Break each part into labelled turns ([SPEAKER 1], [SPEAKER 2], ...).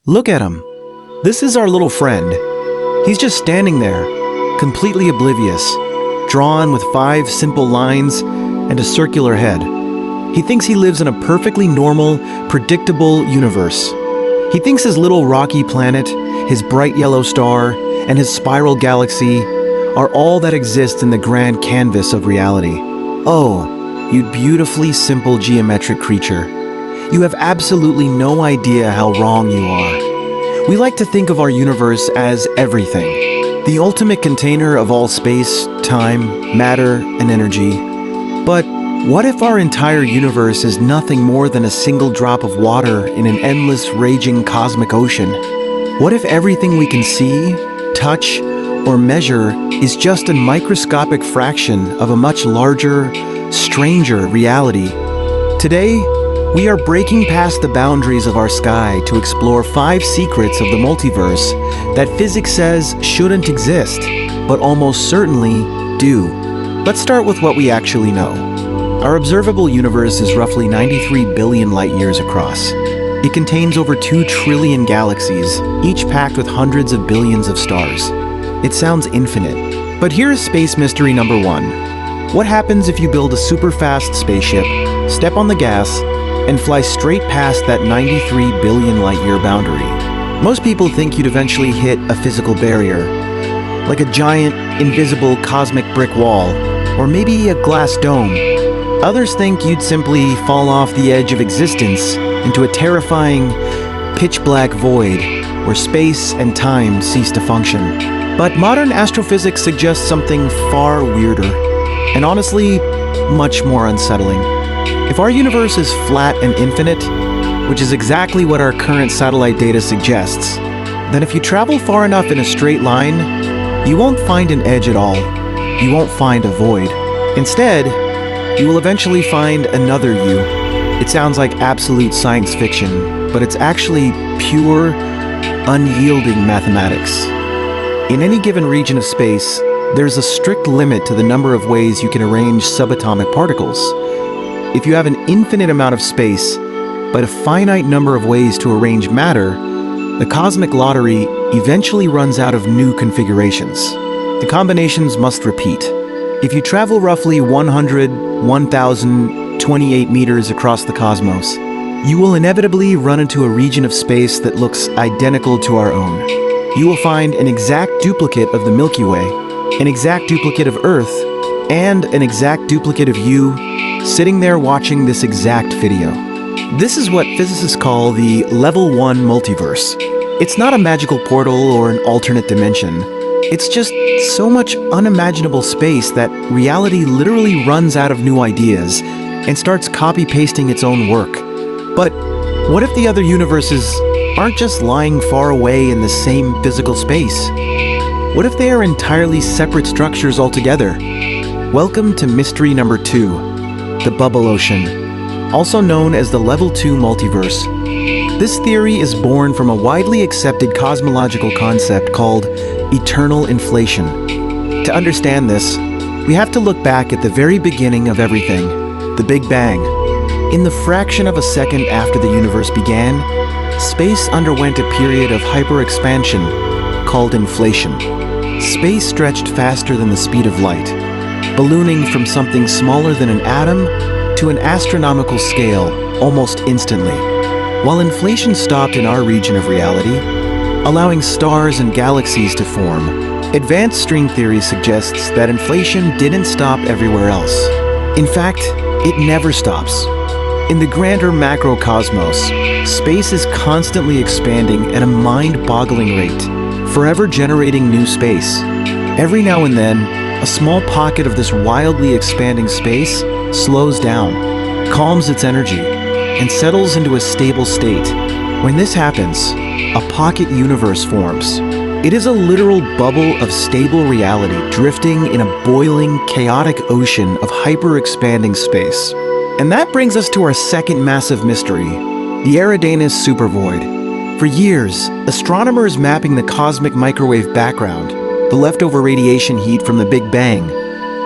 [SPEAKER 1] Look at him. This is our little friend. He's just standing there, completely oblivious, drawn with 5 simple lines and a circular head. He thinks he lives in a perfectly normal, predictable universe. He thinks his little rocky planet, his bright yellow star, and his spiral galaxy are all that exists in the grand canvas of reality. Oh, you beautifully simple geometric creature. You have absolutely no idea how wrong you are. We like to think of our universe as everything, the ultimate container of all space, time, matter, and energy. But what if our entire universe is nothing more than a single drop of water in an endless, raging cosmic ocean? What if everything we can see, touch, or measure is just a microscopic fraction of a much larger, stranger reality? Today, we are breaking past the boundaries of our sky to explore 5 secrets of the multiverse that physics says shouldn't exist, but almost certainly do. Let's start with what we actually know. Our observable universe is roughly 93 billion light-years across. It contains over 2 trillion galaxies, each packed with hundreds of billions of stars. It sounds infinite. But here is space mystery number 1. What happens if you build a super-fast spaceship, step on the gas, and fly straight past that 93 billion light-year boundary? Most people think you'd eventually hit a physical barrier, like a giant, invisible cosmic brick wall, or maybe a glass dome. Others think you'd simply fall off the edge of existence into a terrifying, pitch-black void where space and time cease to function. But modern astrophysics suggests something far weirder, and honestly, much more unsettling. If our universe is flat and infinite, which is exactly what our current satellite data suggests, then if you travel far enough in a straight line, you won't find an edge at all. You won't find a void. Instead, you will eventually find another you. It sounds like absolute science fiction, but it's actually pure, unyielding mathematics. In any given region of space, there's a strict limit to the number of ways you can arrange subatomic particles. If you have an infinite amount of space, but a finite number of ways to arrange matter, the cosmic lottery eventually runs out of new configurations. The combinations must repeat. If you travel roughly 1,028 meters across the cosmos, you will inevitably run into a region of space that looks identical to our own. You will find an exact duplicate of the Milky Way, an exact duplicate of Earth, and an exact duplicate of you sitting there watching this exact video. This is what physicists call the Level I Multiverse. It's not a magical portal or an alternate dimension. It's just so much unimaginable space that reality literally runs out of new ideas and starts copy-pasting its own work. But what if the other universes aren't just lying far away in the same physical space? What if they are entirely separate structures altogether? Welcome to mystery number 2. The bubble ocean, also known as the Level II Multiverse. This theory is born from a widely accepted cosmological concept called eternal inflation. To understand this, we have to look back at the very beginning of everything, the Big Bang. In the fraction of a second after the universe began, space underwent a period of hyper-expansion called inflation. Space stretched faster than the speed of light, ballooning from something smaller than an atom to an astronomical scale almost instantly. While inflation stopped in our region of reality, allowing stars and galaxies to form, advanced string theory suggests that inflation didn't stop everywhere else. In fact, it never stops. In the grander macrocosmos, space is constantly expanding at a mind-boggling rate, forever generating new space. Every now and then, a small pocket of this wildly expanding space slows down, calms its energy, and settles into a stable state. When this happens, a pocket universe forms. It is a literal bubble of stable reality drifting in a boiling, chaotic ocean of hyper-expanding space. And that brings us to our second massive mystery, the Eridanus supervoid. For years, astronomers mapping the cosmic microwave background, the leftover radiation heat from the Big Bang,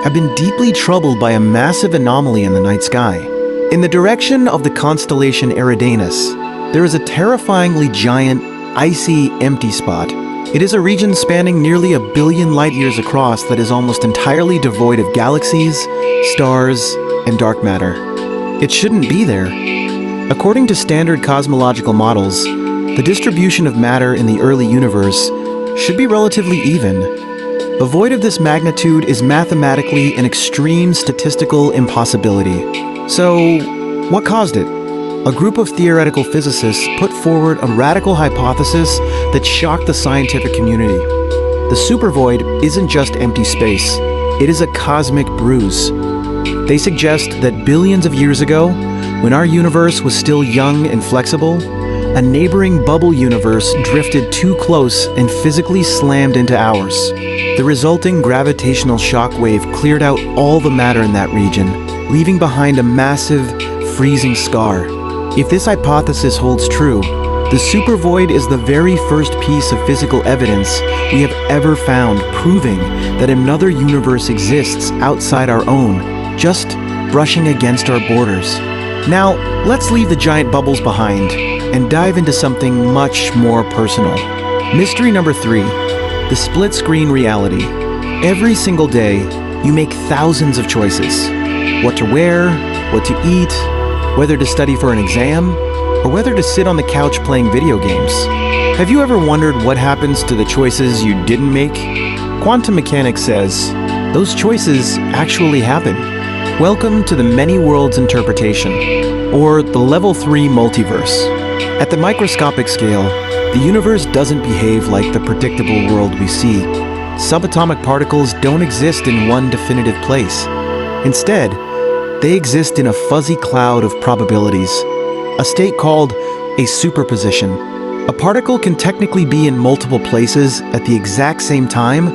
[SPEAKER 1] have been deeply troubled by a massive anomaly in the night sky. In the direction of the constellation Eridanus, there is a terrifyingly giant, icy, empty spot. It is a region spanning nearly 1 billion light-years across that is almost entirely devoid of galaxies, stars, and dark matter. It shouldn't be there. According to standard cosmological models, the distribution of matter in the early universe should be relatively even. A void of this magnitude is mathematically an extreme statistical impossibility. So, what caused it? A group of theoretical physicists put forward a radical hypothesis that shocked the scientific community. The supervoid isn't just empty space, it is a cosmic bruise. They suggest that billions of years ago, when our universe was still young and flexible, a neighboring bubble universe drifted too close and physically slammed into ours. The resulting gravitational shock wave cleared out all the matter in that region, leaving behind a massive, freezing scar. If this hypothesis holds true, the supervoid is the very first piece of physical evidence we have ever found proving that another universe exists outside our own, just brushing against our borders. Now, let's leave the giant bubbles behind and dive into something much more personal. Mystery number 3, the split-screen reality. Every single day, you make thousands of choices. What to wear, what to eat, whether to study for an exam, or whether to sit on the couch playing video games. Have you ever wondered what happens to the choices you didn't make? Quantum mechanics says, those choices actually happen. Welcome to the many worlds interpretation, or the Level IV Multiverse. At the microscopic scale, the universe doesn't behave like the predictable world we see. Subatomic particles don't exist in one definitive place. Instead, they exist in a fuzzy cloud of probabilities, a state called a superposition. A particle can technically be in multiple places at the exact same time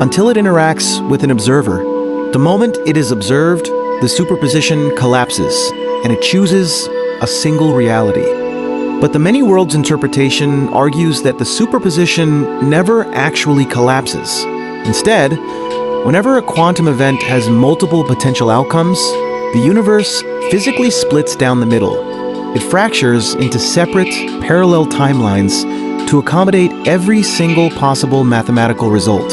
[SPEAKER 1] until it interacts with an observer. The moment it is observed, the superposition collapses, and it chooses a single reality. But the many worlds interpretation argues that the superposition never actually collapses. Instead, whenever a quantum event has multiple potential outcomes, the universe physically splits down the middle. It fractures into separate, parallel timelines to accommodate every single possible mathematical result.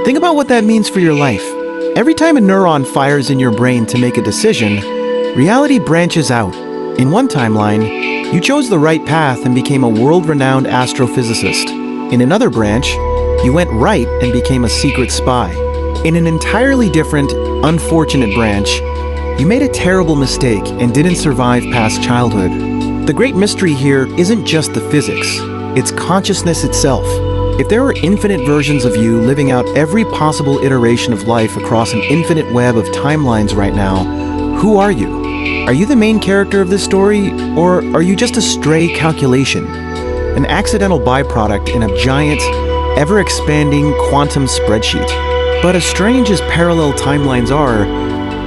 [SPEAKER 1] Think about what that means for your life. Every time a neuron fires in your brain to make a decision, reality branches out. In one timeline, you chose the right path and became a world-renowned astrophysicist. In another branch, you went right and became a secret spy. In an entirely different, unfortunate branch, you made a terrible mistake and didn't survive past childhood. The great mystery here isn't just the physics, it's consciousness itself. If there were infinite versions of you living out every possible iteration of life across an infinite web of timelines right now, who are you? Are you the main character of this story, or are you just a stray calculation? An accidental byproduct in a giant, ever-expanding quantum spreadsheet? But as strange as parallel timelines are,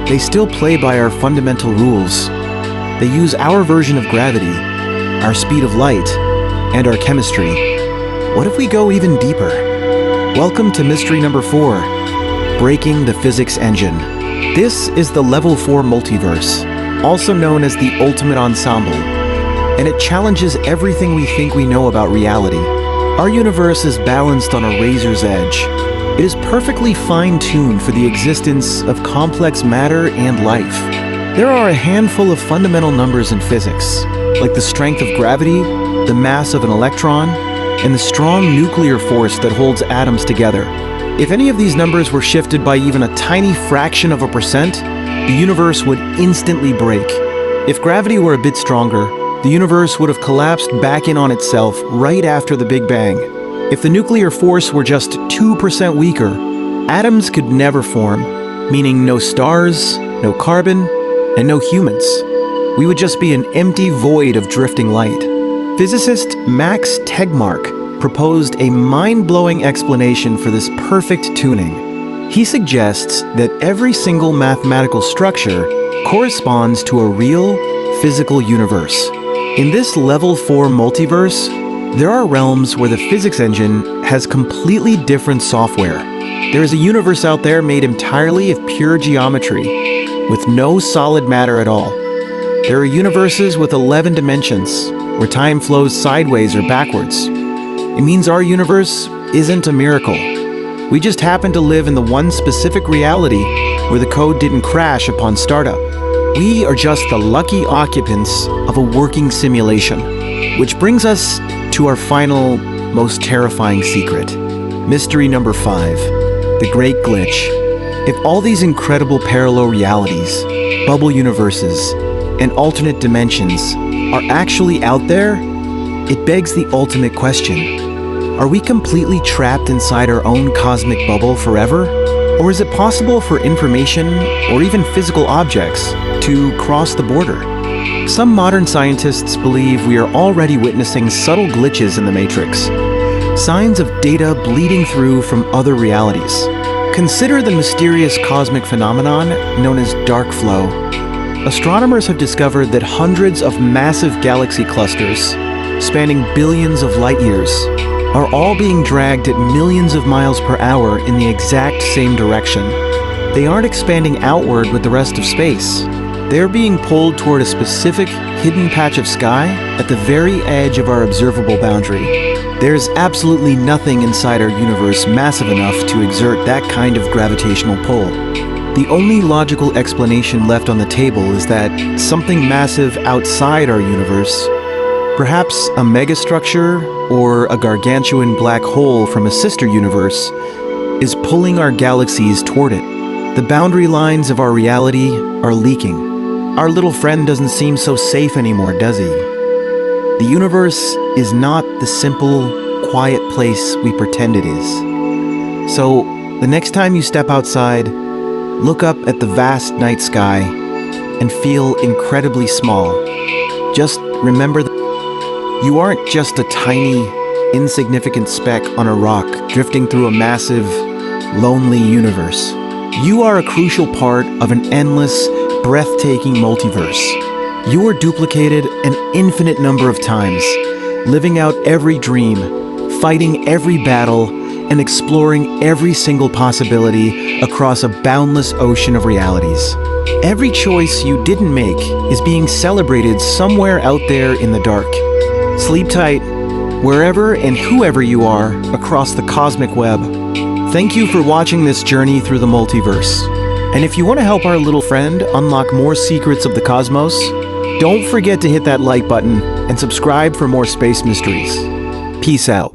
[SPEAKER 1] they still play by our fundamental rules. They use our version of gravity, our speed of light, and our chemistry. What if we go even deeper? Welcome to mystery number 4, breaking the physics engine. This is the Level IV Multiverse, also known as the ultimate ensemble, and it challenges everything we think we know about reality. Our universe is balanced on a razor's edge. It is perfectly fine-tuned for the existence of complex matter and life. There are a handful of fundamental numbers in physics, like the strength of gravity, the mass of an electron, and the strong nuclear force that holds atoms together. If any of these numbers were shifted by even a tiny fraction of a percent, the universe would instantly break. If gravity were a bit stronger, the universe would have collapsed back in on itself right after the Big Bang. If the nuclear force were just 2% weaker, atoms could never form, meaning no stars, no carbon, and no humans. We would just be an empty void of drifting light. Physicist Max Tegmark proposed a mind-blowing explanation for this perfect tuning. He suggests that every single mathematical structure corresponds to a real, physical universe. In this Level IV multiverse, there are realms where the physics engine has completely different software. There is a universe out there made entirely of pure geometry, with no solid matter at all. There are universes with 11 dimensions, where time flows sideways or backwards. It means our universe isn't a miracle. We just happen to live in the one specific reality where the code didn't crash upon startup. We are just the lucky occupants of a working simulation. Which brings us to our final, most terrifying secret. Mystery number 5, the Great Glitch. If all these incredible parallel realities, bubble universes, and alternate dimensions are actually out there, it begs the ultimate question. Are we completely trapped inside our own cosmic bubble forever? Or is it possible for information, or even physical objects, to cross the border? Some modern scientists believe we are already witnessing subtle glitches in the Matrix, signs of data bleeding through from other realities. Consider the mysterious cosmic phenomenon known as dark flow. Astronomers have discovered that hundreds of massive galaxy clusters, spanning billions of light years, are all being dragged at millions of miles per hour in the exact same direction. They aren't expanding outward with the rest of space. They're being pulled toward a specific hidden patch of sky at the very edge of our observable boundary. There's absolutely nothing inside our universe massive enough to exert that kind of gravitational pull. The only logical explanation left on the table is that something massive outside our universe, perhaps a megastructure or a gargantuan black hole from a sister universe, is pulling our galaxies toward it. The boundary lines of our reality are leaking. Our little friend doesn't seem so safe anymore, does he? The universe is not the simple, quiet place we pretend it is. So, the next time you step outside, look up at the vast night sky and feel incredibly small. Just remember that you aren't just a tiny, insignificant speck on a rock drifting through a massive, lonely universe. You are a crucial part of an endless, breathtaking multiverse. You are duplicated an infinite number of times, living out every dream, fighting every battle, and exploring every single possibility across a boundless ocean of realities. Every choice you didn't make is being celebrated somewhere out there in the dark. Sleep tight, wherever and whoever you are across the cosmic web. Thank you for watching this journey through the multiverse. And if you want to help our little friend unlock more secrets of the cosmos, don't forget to hit that like button and subscribe for more space mysteries. Peace out.